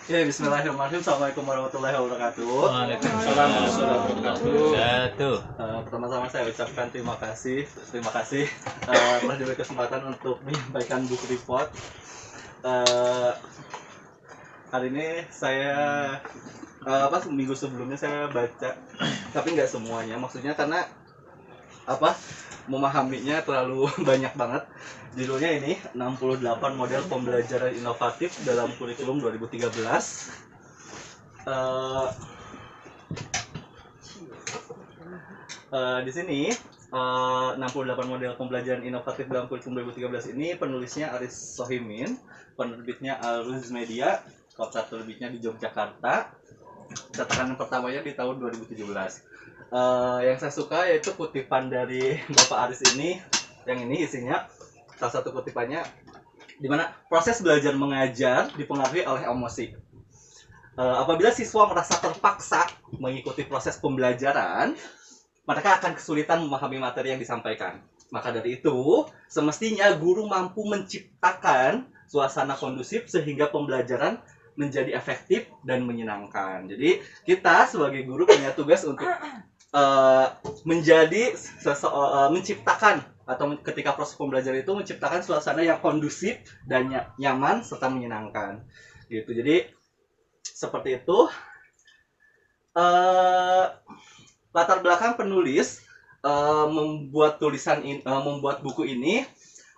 Ya, bismillahirrahmanirrahim. Assalamualaikum warahmatullahi wabarakatuh. Waalaikumsalam warahmatullahi wabarakatuh. Pertama-tama saya ucapkan terima kasih telah diberi kesempatan untuk menyampaikan book report. Hari ini saya minggu sebelumnya saya baca, tapi nggak semuanya. Maksudnya karena memahaminya terlalu banyak banget. Judulnya ini 68 model pembelajaran inovatif dalam kurikulum 2013. Di sini 68 model pembelajaran inovatif dalam kurikulum 2013 ini penulisnya Aris Sohimin, penerbitnya Al-Ruz Media, kota terbitnya di Yogyakarta. Cetakan yang pertamanya di tahun 2017. Yang saya suka yaitu kutipan dari Bapak Aris ini. Yang ini isinya salah satu kutipannya di mana proses belajar mengajar dipengaruhi oleh emosi. Apabila siswa merasa terpaksa mengikuti proses pembelajaran, mereka akan kesulitan memahami materi yang disampaikan. Maka dari itu, semestinya guru mampu menciptakan suasana kondusif sehingga pembelajaran menjadi efektif dan menyenangkan. Jadi kita sebagai guru punya tugas untuk menciptakan atau ketika proses pembelajaran itu menciptakan suasana yang kondusif dan nyaman serta menyenangkan. Gitu. Jadi seperti itu. Latar belakang penulis membuat buku ini.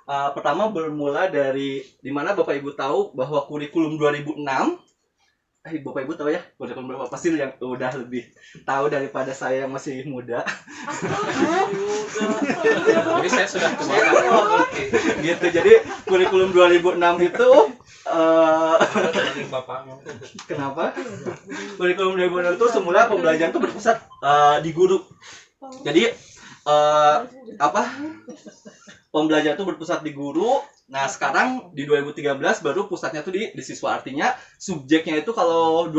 Pertama bermula dari dimana Bapak Ibu tahu bahwa kurikulum 2006, Bapak Ibu tahu ya, kurikulum berapa pasti yang udah lebih tahu daripada saya yang masih muda. Jadi saya sudah tua. Gitu. Jadi kurikulum 2006 itu kenapa? Kurikulum 2006 itu semula pembelajaran itu berpusat di guru. Jadi pembelajaran itu berpusat di guru. Nah, sekarang di 2013 baru pusatnya tuh di siswa. Artinya subjeknya itu kalau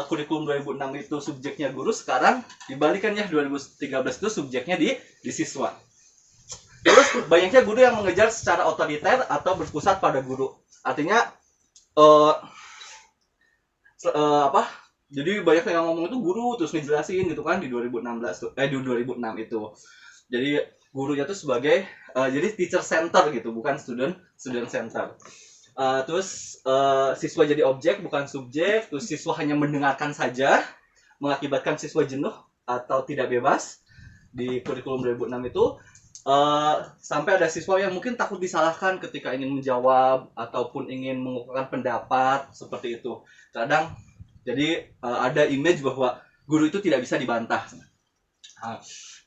kurikulum 2006 itu subjeknya guru, sekarang dibalikannya 2013 itu subjeknya di siswa. Terus banyaknya guru yang mengejar secara otoriter atau berpusat pada guru. Artinya jadi banyak yang ngomong itu guru terus ngejelasin gitu kan di 2006 itu. Jadi gurunya tuh sebagai jadi teacher center gitu, bukan student center. Terus siswa jadi objek bukan subjek. Terus siswa hanya mendengarkan saja, mengakibatkan siswa jenuh atau tidak bebas. Di kurikulum 2006 itu sampai ada siswa yang mungkin takut disalahkan ketika ingin menjawab ataupun ingin mengungkapkan pendapat seperti itu. Kadang jadi ada image bahwa guru itu tidak bisa dibantah.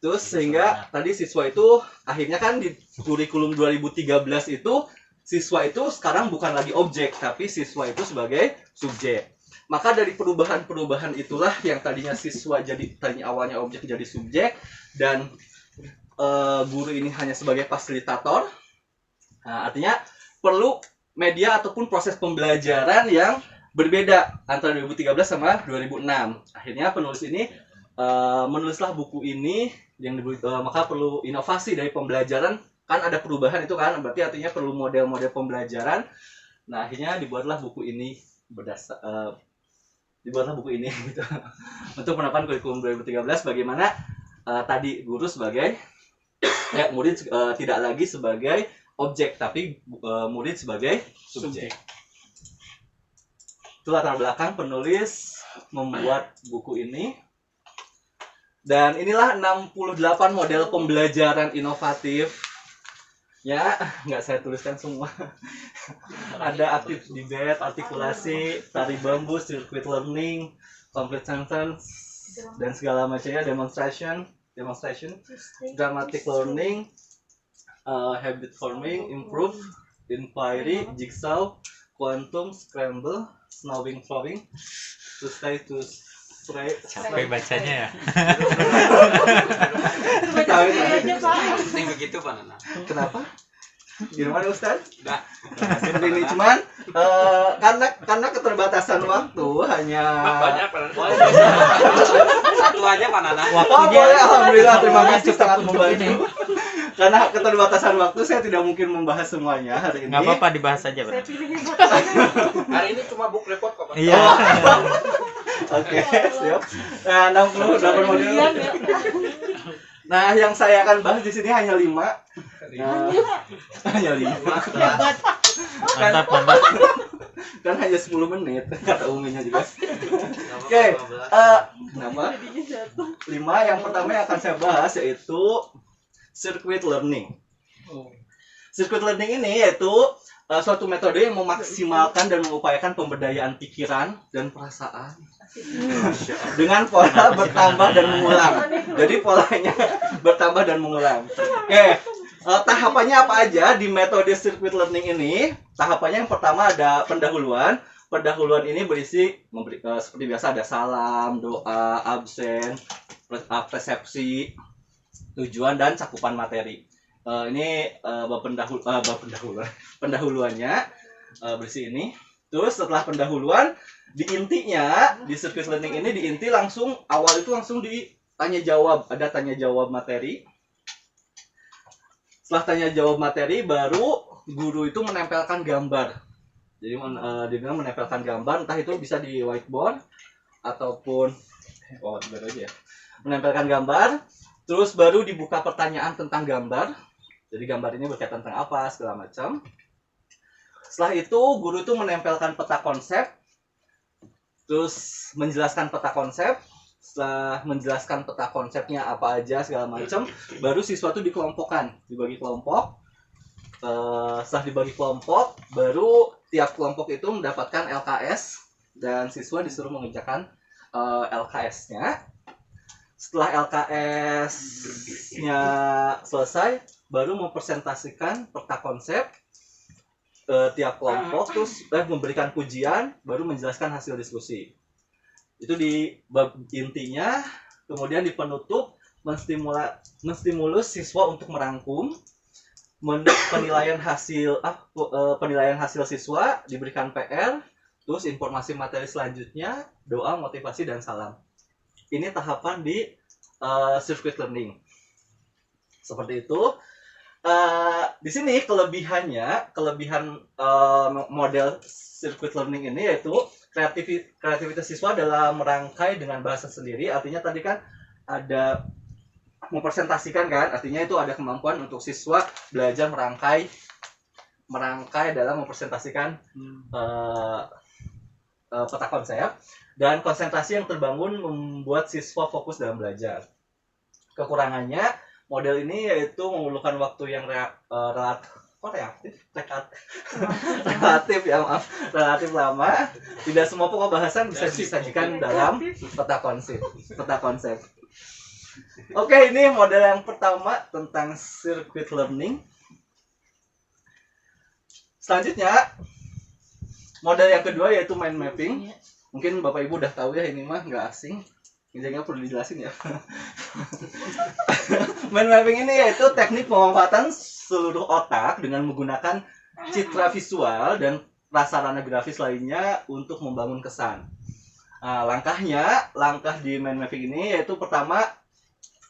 Terus sehingga tadi siswa itu akhirnya kan di kurikulum 2013 itu siswa itu sekarang bukan lagi objek, tapi siswa itu sebagai subjek. Maka dari perubahan itulah yang tadinya awalnya objek jadi subjek, dan guru ini hanya sebagai fasilitator. Nah, artinya perlu media ataupun proses pembelajaran yang berbeda antara 2013 sama 2006. Akhirnya penulis ini menulislah buku ini yang maka perlu inovasi dari pembelajaran. Kan ada perubahan itu kan, berarti artinya perlu model-model pembelajaran. Nah, akhirnya dibuatlah buku ini gitu. Untuk penerapan kurikulum 2013 bagaimana tadi guru sebagai murid tidak lagi sebagai objek, tapi murid sebagai subjek. Itu latar belakang penulis membuat buku ini. Dan inilah 68 model pembelajaran inovatif. Ya, nggak saya tuliskan semua. Ada aktif debate, artikulasi, tari bambu, circuit learning, complete sentence, dan segala macamnya, demonstration, dramatic learning, habit forming, improve, inquiry, jigsaw, quantum, scramble, snowing, flowing, to stay, to stray. Capek bacanya ya. Ini begitu Pak Nana. Kenapa? Gimana Ustaz? Enggak. Seperti ini cuman karena keterbatasan waktu hanya Banyak Pak Nana. Satu aja Pak Nana. boleh, alhamdulillah, terima kasih sangat membantu. Karena keterbatasan waktu saya tidak mungkin membahas semuanya hari ini. Nggak apa-apa dibahas aja, Bang. Hari ini cuma book report kok, Pak. Iya. Oke, siap. Nah, 68 modul. Nah, yang saya akan bahas di sini hanya 5. Hanya 5. Mantap, mantap. Kan hanya 10 menit kata Uminya juga. Oke, nama 5 yang pertama yang akan saya bahas yaitu circuit learning. Circuit learning ini yaitu suatu metode yang memaksimalkan dan mengupayakan pemberdayaan pikiran dan perasaan dengan pola bertambah dan mengulang. Jadi polanya bertambah dan mengulang. Oke, tahapannya apa aja di metode circuit learning ini? Tahapannya yang pertama ada pendahuluan. Pendahuluan ini berisi seperti biasa ada salam, doa, absen, persepsi, tujuan dan cakupan materi. Ini pendahuluannya berisi ini. Terus setelah pendahuluan di intinya di circuit learning ini di inti langsung awal itu langsung ditanya jawab, ada tanya jawab materi. Setelah tanya jawab materi baru guru itu menempelkan gambar. Jadi dia menempelkan gambar, entah itu bisa di whiteboard ataupun baru aja ya. Menempelkan gambar, terus baru dibuka pertanyaan tentang gambar. Jadi gambar ini berkaitan tentang apa segala macam. Setelah itu guru itu menempelkan peta konsep, terus menjelaskan peta konsep. Setelah menjelaskan peta konsepnya apa aja segala macam, baru siswa itu dikelompokkan, dibagi kelompok. Setelah dibagi kelompok, baru tiap kelompok itu mendapatkan LKS dan siswa disuruh mengerjakan LKS-nya. Setelah LKS-nya selesai, baru mempresentasikan peta konsep tiap kelompok, terus memberikan pujian, baru menjelaskan hasil diskusi. Itu di bab intinya. Kemudian di penutup menstimulus siswa untuk merangkum. Penilaian hasil siswa, diberikan PR, terus informasi materi selanjutnya, doa, motivasi dan salam. Ini tahapan di circuit learning. Seperti itu. Di sini kelebihan model circuit learning ini yaitu kreativitas siswa dalam merangkai dengan bahasa sendiri. Artinya tadi kan ada mempresentasikan kan, artinya itu ada kemampuan untuk siswa belajar merangkai dalam mempresentasikan peta konsep, dan konsentrasi yang terbangun membuat siswa fokus dalam belajar. Kekurangannya model ini yaitu memerlukan waktu yang relatif lama. Tidak semua pokok bahasan bisa disajikan dalam peta konsep. Oke, ini model yang pertama tentang circuit learning. Selanjutnya model yang kedua yaitu mind mapping. Mungkin Bapak Ibu udah tahu ya, ini mah nggak asing. Ini nggak perlu dijelasin ya. Mind mapping ini yaitu teknik pemanfaatan seluruh otak dengan menggunakan citra visual dan prasarana grafis lainnya untuk membangun kesan. Langkah di mind mapping ini yaitu pertama,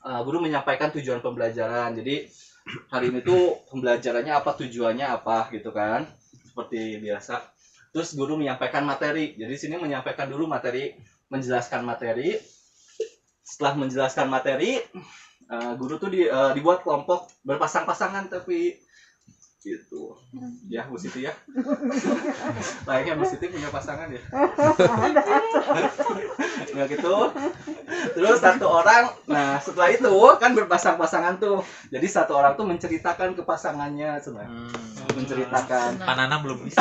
guru menyampaikan tujuan pembelajaran. Jadi hari ini tuh pembelajarannya apa, tujuannya apa gitu kan, seperti biasa. Terus guru menyampaikan materi. Jadi sini menyampaikan dulu materi, menjelaskan materi. Setelah menjelaskan materi, guru tuh dibuat kelompok berpasang-pasangan tapi gitu. Ya, Bu Siti ya. Layaknya Bu Siti punya pasangan ya. Nggak gitu. Terus satu orang, nah setelah itu kan berpasang-pasangan tuh. Jadi satu orang tuh menceritakan ke pasangannya, menceritakan. Panana belum bisa.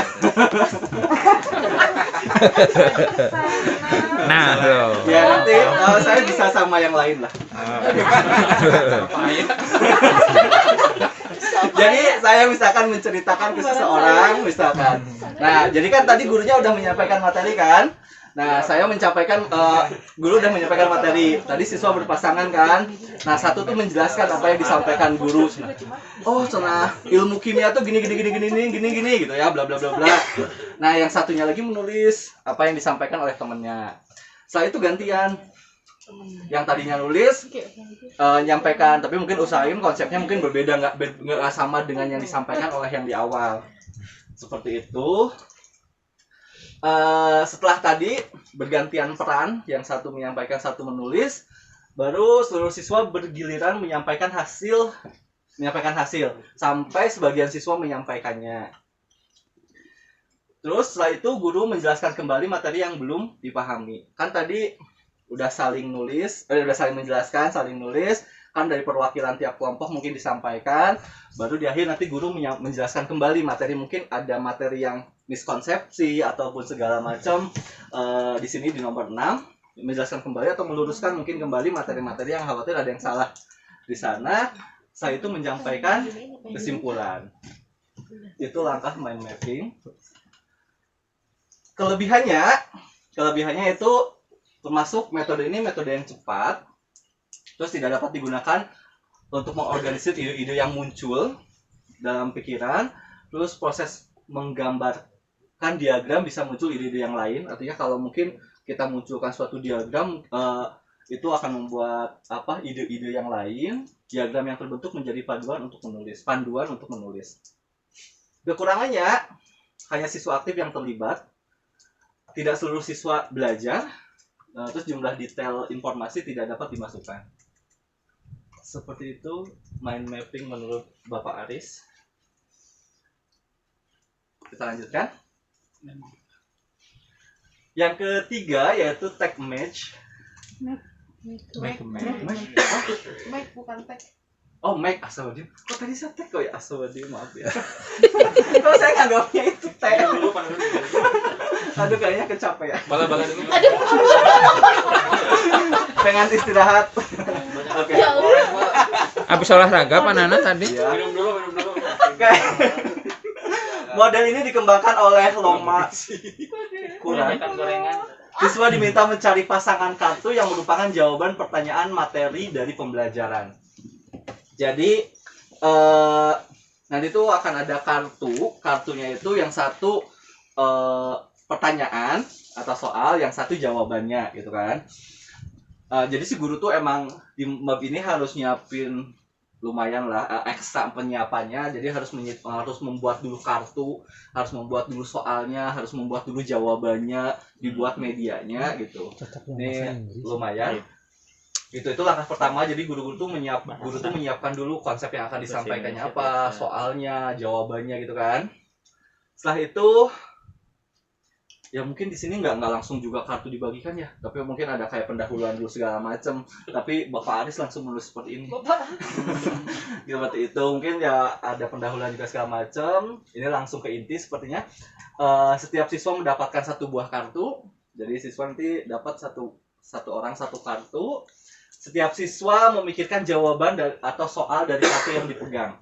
Nah, tuh. Ya nanti saya bisa sama yang lain lah. Jadi saya misalkan menceritakan ke seseorang misalkan. Nah, jadi kan tadi gurunya udah menyampaikan materi kan. Nah, saya guru udah menyampaikan materi. Tadi siswa berpasangan kan. Nah, satu tuh menjelaskan apa yang disampaikan guru. Oh, ilmu kimia tuh gini gitu ya, bla bla bla bla. Nah, yang satunya lagi menulis apa yang disampaikan oleh temannya. Setelah itu gantian. yang tadinya nulis nyampaikan, tapi mungkin usahain konsepnya mungkin berbeda, nggak sama dengan yang disampaikan oleh yang di awal. Seperti itu. Setelah tadi bergantian peran, yang satu menyampaikan, satu menulis, baru seluruh siswa bergiliran menyampaikan hasil sampai sebagian siswa menyampaikannya. Terus setelah itu guru menjelaskan kembali materi yang belum dipahami. Kan tadi udah saling menjelaskan, saling nulis, kan dari perwakilan tiap kelompok mungkin disampaikan, baru di akhir nanti guru menjelaskan kembali materi, mungkin ada materi yang miskonsepsi ataupun segala macam. Di sini di nomor 6 menjelaskan kembali atau meluruskan mungkin kembali materi-materi yang khawatir ada yang salah di sana. Saya itu menyampaikan kesimpulan. Itu langkah mind mapping. Kelebihannya itu termasuk metode ini metode yang cepat, terus tidak dapat digunakan untuk mengorganisir ide-ide yang muncul dalam pikiran. Terus proses menggambarkan diagram bisa muncul ide-ide yang lain. Artinya kalau mungkin kita munculkan suatu diagram, itu akan membuat ide-ide yang lain. Diagram yang terbentuk menjadi panduan untuk menulis. Kekurangannya hanya siswa aktif yang terlibat, tidak seluruh siswa belajar, terus jumlah detail informasi tidak dapat dimasukkan. Seperti itu mind mapping menurut Bapak Aris. Kita lanjutkan. Yang ketiga yaitu tag match. Make bukan tag. Oh, make Asawadi. Kok tadi saya tag kok ya Asawadi, maaf ya. Kok saya nganggapnya itu tag. Aduh, kayaknya kecapean. Bala-bala dulu. Pengen istirahat. Oke. Ya Allah. Habis olahraga Nana tadi? Ya. Minum dulu. Oke. Model ini dikembangkan oleh Loma Kuran. Siswa diminta mencari pasangan kartu yang merupakan jawaban pertanyaan materi dari pembelajaran. Jadi nanti itu akan ada kartunya itu yang satu pertanyaan atau soal, yang satu jawabannya gitu kan. Jadi si guru tuh emang di map ini harus nyiapin lumayan lah ekstra penyiapannya. Jadi harus membuat dulu kartu, harus membuat dulu soalnya, harus membuat dulu jawabannya, dibuat medianya gitu. Ini lumayan. Itu langkah pertama. Jadi guru tuh menyiapkan dulu konsep yang akan disampaikannya apa, soalnya, jawabannya gitu kan. Setelah itu ya mungkin di sini nggak langsung juga kartu dibagikan ya, tapi mungkin ada kayak pendahuluan dulu segala macam. Tapi Bapak Aris langsung menulis seperti ini. Seperti itu, mungkin ya ada pendahuluan juga segala macam. Ini langsung ke inti sepertinya. Setiap siswa mendapatkan satu buah kartu. Jadi siswa nanti dapat satu orang satu kartu. Setiap siswa memikirkan jawaban atau soal dari kartu yang dipegang.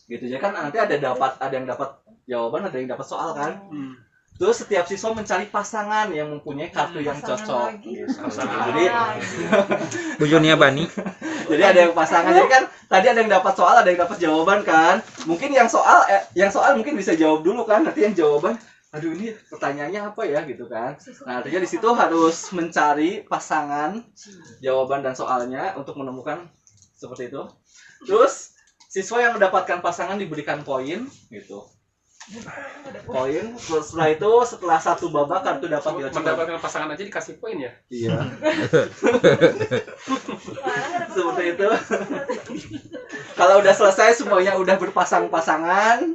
Gitu aja kan, nanti ada yang dapat jawaban, ada yang dapat soal kan. Terus setiap siswa mencari pasangan yang mempunyai kartu yang cocok. Jadi Bujunia Bani. Jadi ada yang pasangan. Jadi kan tadi ada yang dapat soal, ada yang dapat jawaban kan. Mungkin yang soal mungkin bisa jawab dulu kan. Nanti yang jawaban, aduh ini pertanyaannya apa ya gitu kan. Nah, artinya di situ harus mencari pasangan jawaban dan soalnya untuk menemukan seperti itu. Terus siswa yang mendapatkan pasangan diberikan poin gitu. Poin. Setelah satu babak kartu dapat dilakukan. Mendapatkan pasangan aja dikasih poin ya? Iya. Seperti itu. Kalau udah selesai semuanya udah berpasang-pasangan,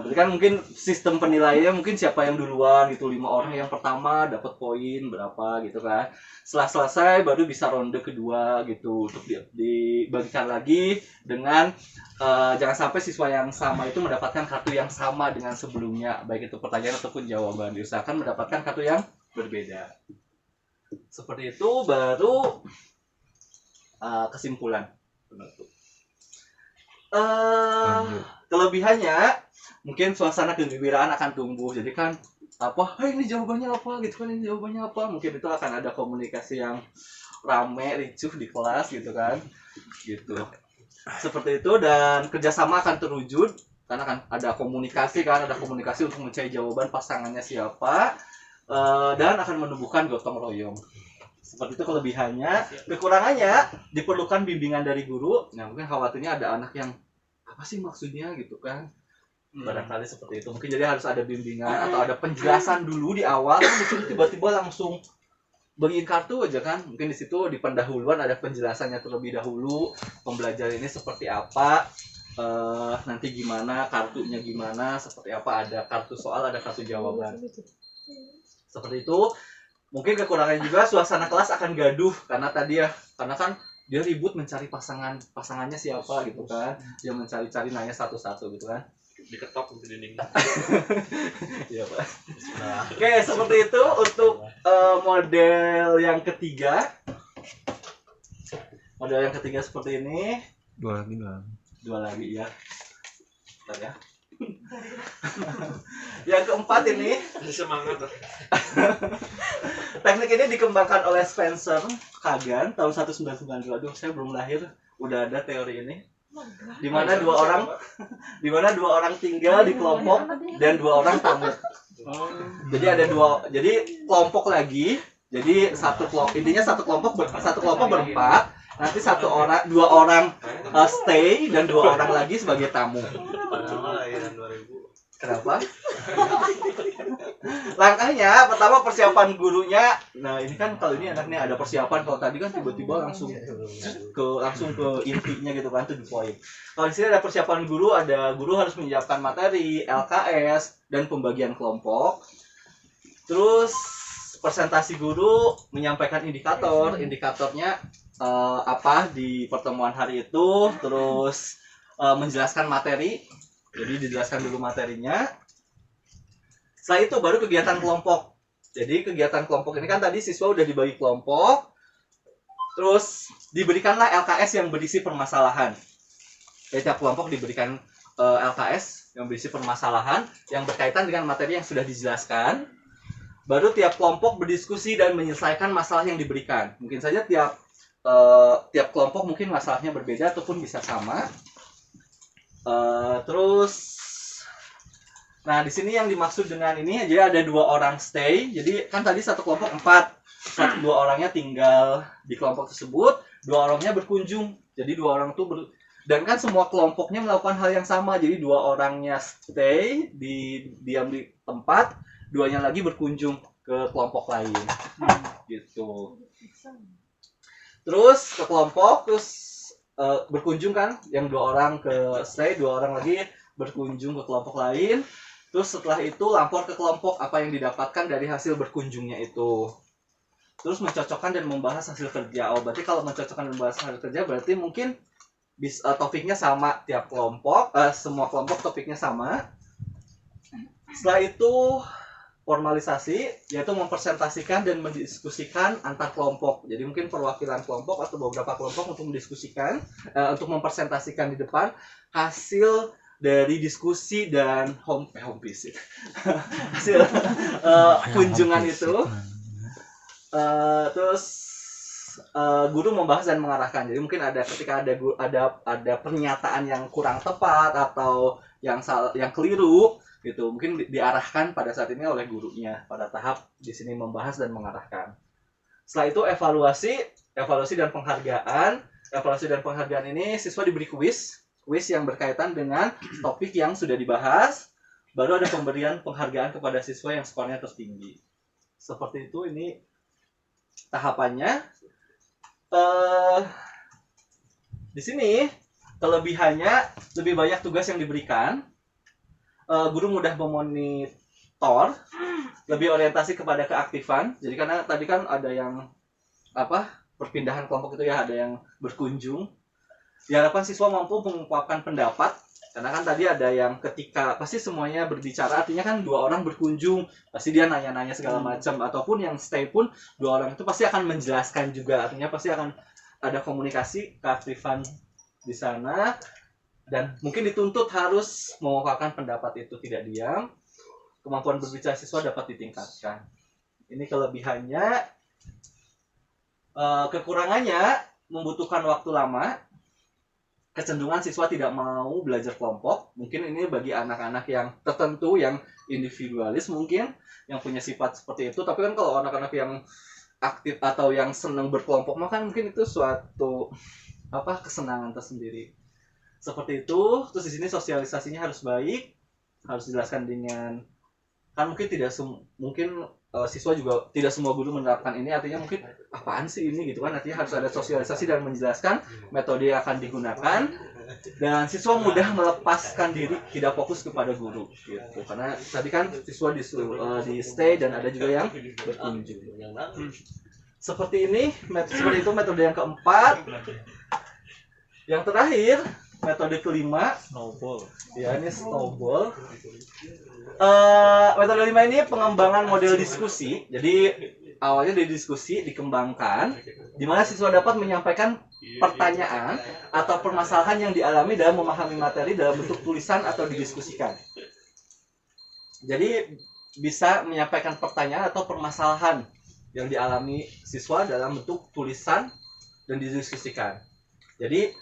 berarti kan mungkin sistem penilaiannya mungkin siapa yang duluan gitu, 5 orang yang pertama dapat poin berapa gitu kan. Setelah selesai baru bisa ronde kedua gitu untuk dibagikan lagi dengan jangan sampai siswa yang sama itu mendapatkan kartu yang sama dengan sebelumnya, baik itu pertanyaan ataupun jawaban. Diusahakan mendapatkan kartu yang berbeda. Seperti itu baru kesimpulan penutup. Kelebihannya mungkin suasana kegembiraan akan tumbuh. Jadi kan ini jawabannya apa gitu kan, ini jawabannya apa. Mungkin itu akan ada komunikasi yang rame, ricuh di kelas gitu kan. Gitu. Seperti itu, dan kerjasama akan terwujud karena kan ada komunikasi untuk mencari jawaban pasangannya siapa, dan akan menumbuhkan gotong royong. Seperti itu kelebihannya. Kekurangannya diperlukan bimbingan dari guru. Nah, mungkin khawatirnya ada anak yang apa sih maksudnya gitu kan. Barangkali seperti itu. Mungkin jadi harus ada bimbingan atau ada penjelasan dulu di awal. Mungkin tiba-tiba langsung bagiin kartu aja kan. Mungkin di situ di pendahuluan ada penjelasannya terlebih dahulu. Pembelajaran ini seperti apa. Nanti gimana, kartunya gimana, seperti apa, ada kartu soal, ada kartu jawaban. Seperti itu. Mungkin kekurangannya juga suasana kelas akan gaduh karena kan dia ribut mencari pasangannya siapa gitu kan. Dia mencari-cari nanya satu-satu gitu kan. Diketok di dinding. Iya, Pak. Oke, seperti itu untuk model yang ketiga. Model yang ketiga seperti ini. Dua lagi ya. Bentar ya. Yang keempat ini Semangat. teknik ini dikembangkan oleh Spencer Kagan tahun 1992. Aduh, saya belum lahir udah ada teori ini. Di mana dua orang tinggal di kelompok dan dua orang tamu. Jadi ada kelompok lagi. Jadi intinya satu kelompok berempat. Nanti dua orang stay dan dua orang lagi sebagai tamu. Padahal lahiran 2000. Kenapa? Langkahnya pertama persiapan gurunya. Nah, ini kan kalau ini anaknya ada persiapan, kalau tadi kan tiba-tiba langsung ke intinya gitu kan, to the point. Kalau di sini ada persiapan guru harus menyiapkan materi, LKS dan pembagian kelompok. Terus presentasi guru menyampaikan indikatornya apa di pertemuan hari itu, terus menjelaskan materi. Jadi dijelaskan dulu materinya. Setelah itu baru kegiatan kelompok. Jadi kegiatan kelompok ini kan tadi siswa udah dibagi kelompok. Terus diberikanlah LKS yang berisi permasalahan. Jadi tiap kelompok diberikan LKS yang berisi permasalahan yang berkaitan dengan materi yang sudah dijelaskan. Baru tiap kelompok berdiskusi dan menyelesaikan masalah yang diberikan. Mungkin saja tiap kelompok mungkin masalahnya berbeda ataupun bisa sama. Nah di sini yang dimaksud dengan ini, jadi ada dua orang stay. Jadi kan tadi satu kelompok 4, dua orangnya tinggal di kelompok tersebut, dua orangnya berkunjung. Jadi dua orang itu dan kan semua kelompoknya melakukan hal yang sama. Jadi dua orangnya stay diam di tempat, duanya lagi berkunjung ke kelompok lain. Gitu. Terus ke kelompok, berkunjung kan, yang dua orang ke stay, dua orang lagi berkunjung ke kelompok lain. Terus setelah itu lapor ke kelompok apa yang didapatkan dari hasil berkunjungnya itu. Terus mencocokkan dan membahas hasil kerja. Berarti kalau mencocokkan dan membahas hasil kerja berarti mungkin topiknya sama tiap kelompok, semua kelompok topiknya sama. Setelah itu formalisasi, yaitu mempresentasikan dan mendiskusikan antar kelompok. Jadi mungkin perwakilan kelompok atau beberapa kelompok untuk mendiskusikan, untuk mempresentasikan di depan hasil dari diskusi dan home visit, hasil kunjungan itu. Terus guru membahas dan mengarahkan. Jadi mungkin ketika ada pernyataan yang kurang tepat atau yang keliru gitu, mungkin diarahkan pada saat ini oleh gurunya pada tahap di sini membahas dan mengarahkan. Setelah itu evaluasi dan penghargaan. Evaluasi dan penghargaan ini siswa diberi kuis yang berkaitan dengan topik yang sudah dibahas. Baru ada pemberian penghargaan kepada siswa yang skornya tertinggi. Seperti itu ini tahapannya. Di sini kelebihannya lebih banyak tugas yang diberikan. Guru mudah memonitor, lebih orientasi kepada keaktifan. Jadi karena tadi kan ada yang perpindahan kelompok itu ya, ada yang berkunjung. Diharapkan siswa mampu mengungkapkan pendapat. Karena kan tadi ada yang ketika pasti semuanya berbicara, artinya kan dua orang berkunjung, pasti dia nanya-nanya segala macam. Ataupun yang stay pun dua orang itu pasti akan menjelaskan juga. Artinya pasti akan ada komunikasi, keaktifan di sana. Dan mungkin dituntut harus mengungkapkan pendapat itu, tidak diam. Kemampuan berbicara siswa dapat ditingkatkan. Ini kelebihannya. Kekurangannya membutuhkan waktu lama. Kecenderungan siswa tidak mau belajar kelompok. Mungkin ini bagi anak-anak yang tertentu, yang individualis mungkin, yang punya sifat seperti itu. Tapi kan kalau anak-anak yang aktif atau yang senang berkelompok maka mungkin itu suatu kesenangan tersendiri. Seperti itu. Terus di sini sosialisasinya harus baik, harus dijelaskan dengan kan mungkin mungkin siswa juga tidak semua guru menerapkan ini, artinya mungkin apaan sih ini gitu kan, artinya harus ada sosialisasi dan menjelaskan metode yang akan digunakan dan siswa mudah melepaskan diri, tidak fokus kepada guru gitu. Karena tadi kan siswa di stay dan ada juga yang berkunjung. Seperti itu metode yang keempat. Yang terakhir, metode kelima, snowball. Ya, ini snowball. Metode 5 ini pengembangan model diskusi. Jadi awalnya dari diskusi dikembangkan di mana siswa dapat menyampaikan pertanyaan atau permasalahan yang dialami dalam memahami materi dalam bentuk tulisan atau didiskusikan. Jadi bisa menyampaikan pertanyaan atau permasalahan yang dialami siswa dalam bentuk tulisan dan didiskusikan. Jadi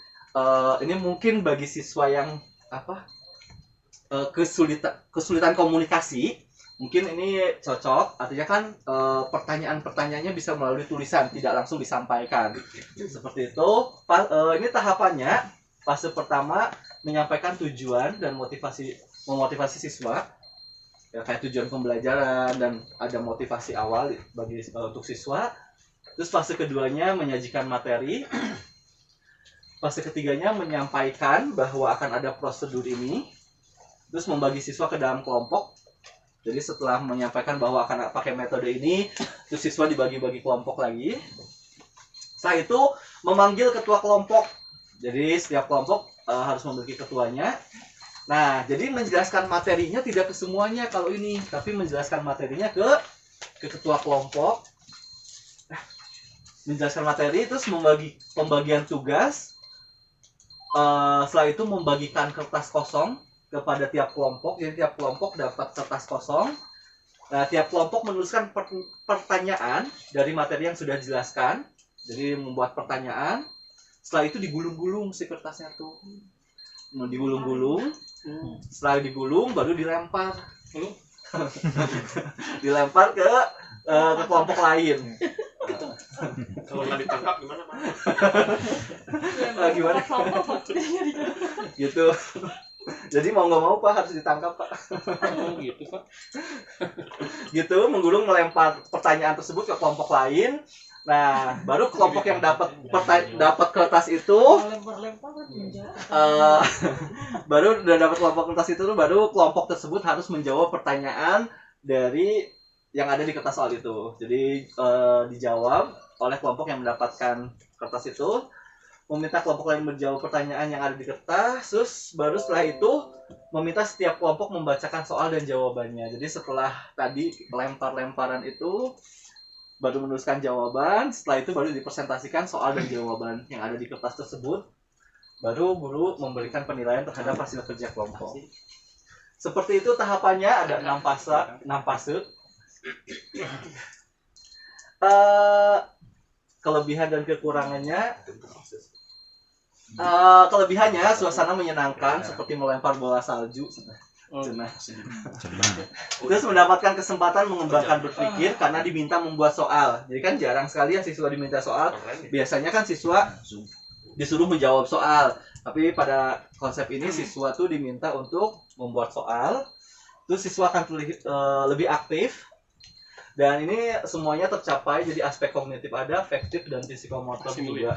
ini mungkin bagi siswa yang kesulitan komunikasi, mungkin ini cocok. Artinya kan pertanyaan-pertanyaannya bisa melalui tulisan, tidak langsung disampaikan. Seperti itu. Ini tahapannya. Fase pertama menyampaikan tujuan dan memotivasi siswa. Ya, kayak tujuan pembelajaran dan ada motivasi awal untuk siswa. Terus fase keduanya menyajikan materi. Fase ketiganya menyampaikan bahwa akan ada prosedur ini. Terus membagi siswa ke dalam kelompok. Jadi setelah menyampaikan bahwa akan pakai metode ini, terus siswa dibagi-bagi kelompok lagi. Setelah itu memanggil ketua kelompok. Jadi setiap kelompok harus memiliki ketuanya. Nah, jadi menjelaskan materinya tidak ke semuanya kalau ini, tapi menjelaskan materinya ke ketua kelompok. Menjelaskan materi, terus pembagian tugas. Setelah itu membagikan kertas kosong kepada tiap kelompok. Jadi tiap kelompok dapat kertas kosong. Nah, tiap kelompok menuliskan pertanyaan dari materi yang sudah dijelaskan. Jadi membuat pertanyaan. Setelah itu digulung-gulung si kertasnya tuh. Digulung-gulung. Setelah digulung baru dilempar. Dilempar ke kelompok lain. Kalau nggak ditangkap gimana, Pak? Gimana? Gitu. Jadi mau nggak mau Pak harus ditangkap Pak. Gitu Pak. Gitu, menggulung melempar pertanyaan tersebut ke kelompok lain. Nah, baru kelompok yang dapat kertas itu baru udah dapat kelompok kertas itu, baru kelompok tersebut harus menjawab pertanyaan dari yang ada di kertas soal itu. Jadi dijawab oleh kelompok yang mendapatkan kertas itu. Meminta kelompok lain menjawab pertanyaan yang ada di kertas, terus baru setelah itu meminta setiap kelompok membacakan soal dan jawabannya. Jadi setelah tadi lempar-lemparan itu, baru menuliskan jawaban, setelah itu baru dipresentasikan soal dan jawaban yang ada di kertas tersebut, baru guru memberikan penilaian terhadap hasil kerja kelompok. Seperti itu tahapannya, ada 6 fase. Kelebihan dan kekurangannya. Kelebihannya suasana menyenangkan seperti melempar bola salju. Terus mendapatkan kesempatan mengembangkan berpikir karena diminta membuat soal. Jadi kan jarang sekali yang siswa diminta soal. Biasanya kan siswa disuruh menjawab soal. Tapi pada konsep ini siswa tuh diminta untuk membuat soal. Terus siswa akan lebih aktif. Dan ini semuanya tercapai, jadi aspek kognitif ada, afektif dan psikomotor juga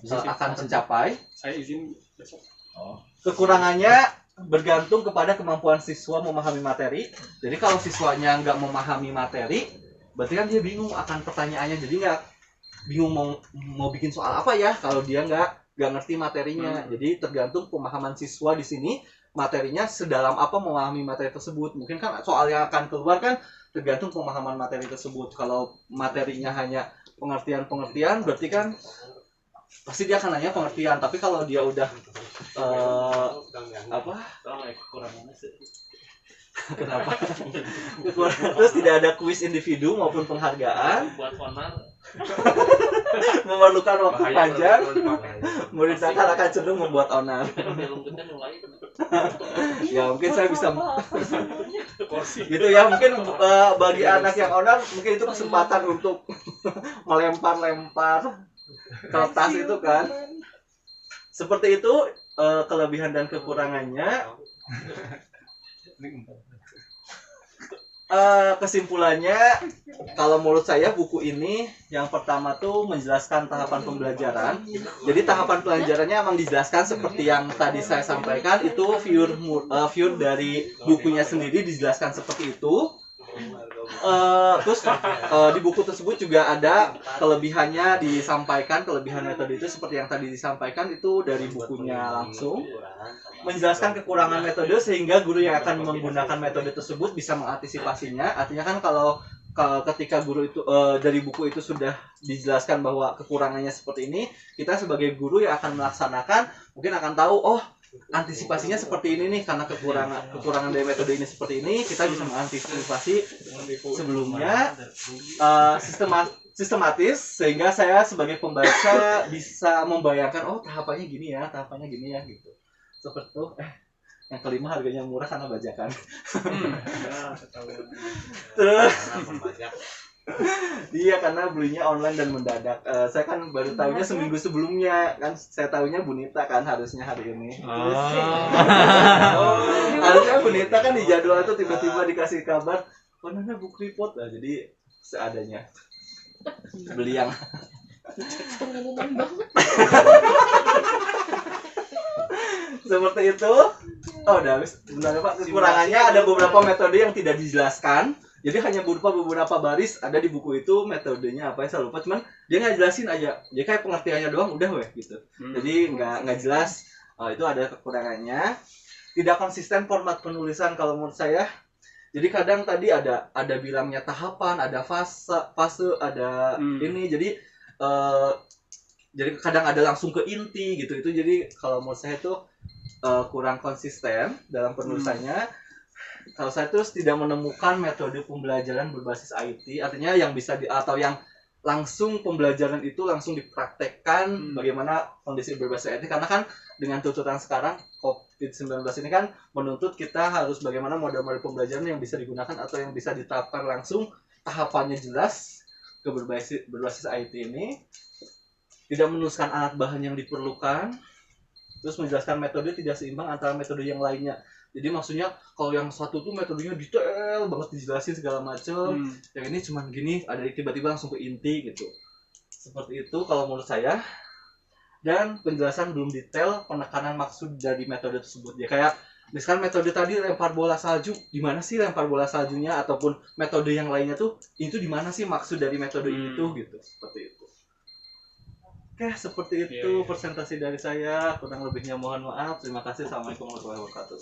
akan tercapai. Saya izin besok. Kekurangannya bergantung kepada kemampuan siswa memahami materi. Jadi kalau siswanya nggak memahami materi, berarti kan dia bingung akan pertanyaannya. Jadi nggak bingung mau bikin soal apa ya kalau dia nggak ngerti materinya. Jadi tergantung pemahaman siswa di sini, materinya sedalam apa memahami materi tersebut. Mungkin kan soal yang akan keluar kan tergantung pemahaman materi tersebut. Kalau materinya hanya pengertian-pengertian, berarti kan pasti dia akan nanya pengertian. Tapi kalau dia udah kenapa? Terus tidak ada kuis individu maupun penghargaan, Buat onar. memerlukan waktu panjang, murid-murid akan cenderung membuat onar. Ya mungkin saya bisa gitu ya, mungkin bagi anak yang onar mungkin itu kesempatan untuk melempar-lempar kertas itu kan. Seperti itu kelebihan dan kekurangannya. Kesimpulannya, kalau menurut saya buku ini yang pertama tuh menjelaskan tahapan pembelajaran. Jadi tahapan pelajarannya emang dijelaskan seperti yang tadi saya sampaikan, itu view dari bukunya sendiri dijelaskan seperti itu. Terus di buku tersebut juga ada kelebihannya disampaikan, kelebihan metode itu seperti yang tadi disampaikan itu dari bukunya langsung menjelaskan kekurangan metode sehingga guru yang akan menggunakan metode tersebut bisa mengantisipasinya. Artinya kan kalau ketika guru itu dari buku itu sudah dijelaskan bahwa kekurangannya seperti ini, kita sebagai guru yang akan melaksanakan mungkin akan tahu, oh antisipasinya seperti ini nih, karena kekurangan dari metode ini seperti ini, kita bisa mengantisipasi sebelumnya sistematis sehingga saya sebagai pembaca bisa membayangkan, oh tahapannya gini ya gitu. Seperti itu. Yang kelima harganya murah karena bajakan. Terus iya, karena belinya online dan mendadak. Saya kan baru tahunya seminggu sebelumnya, kan saya tahunya Bunita kan harusnya hari ini. Harusnya Bunita kan di jadwal itu tiba-tiba dikasih kabar, oh Nana book report lah, jadi seadanya beli yang Pengumuman banget. seperti itu. Oh udah habis. Sebenarnya Pak, kekurangannya ada beberapa metode yang tidak dijelaskan. Jadi hanya berupa beberapa baris ada di buku itu, metodenya apa ya saya lupa, cuman dia nggak jelasin aja, dia kayak pengertiannya doang udah weh gitu. Jadi nggak jelas. Itu ada kekurangannya. Tidak konsisten format penulisan kalau menurut saya. Jadi kadang tadi ada bilangnya tahapan, ada fase ada ini, jadi kadang ada langsung ke inti gitu. Itu jadi kalau menurut saya itu kurang konsisten dalam penulisannya. Kalau saya terus tidak menemukan metode pembelajaran berbasis IT, artinya yang bisa atau yang langsung pembelajaran itu langsung dipraktekkan bagaimana kondisi berbasis IT, karena kan dengan tuntutan sekarang COVID-19 ini kan menuntut kita harus bagaimana model-model pembelajaran yang bisa digunakan atau yang bisa diterapkan langsung, tahapannya jelas ke berbasis IT ini, tidak menuliskan alat bahan yang diperlukan, terus menjelaskan metode tidak seimbang antara metode yang lainnya. Jadi maksudnya kalau yang satu tuh metodenya detail banget dijelasin segala macam, yang ini cuman gini, ada tiba-tiba langsung ke inti gitu. Seperti itu kalau menurut saya. Dan penjelasan belum detail penekanan maksud dari metode tersebut. Ya kayak misalkan metode tadi lempar bola salju, di mana sih lempar bola saljunya, ataupun metode yang lainnya tuh itu di mana sih maksud dari metode itu gitu. Seperti itu. Oke, seperti itu presentasi dari saya. Kurang lebihnya mohon maaf. Terima kasih. Assalamualaikum warahmatullahi wabarakatuh.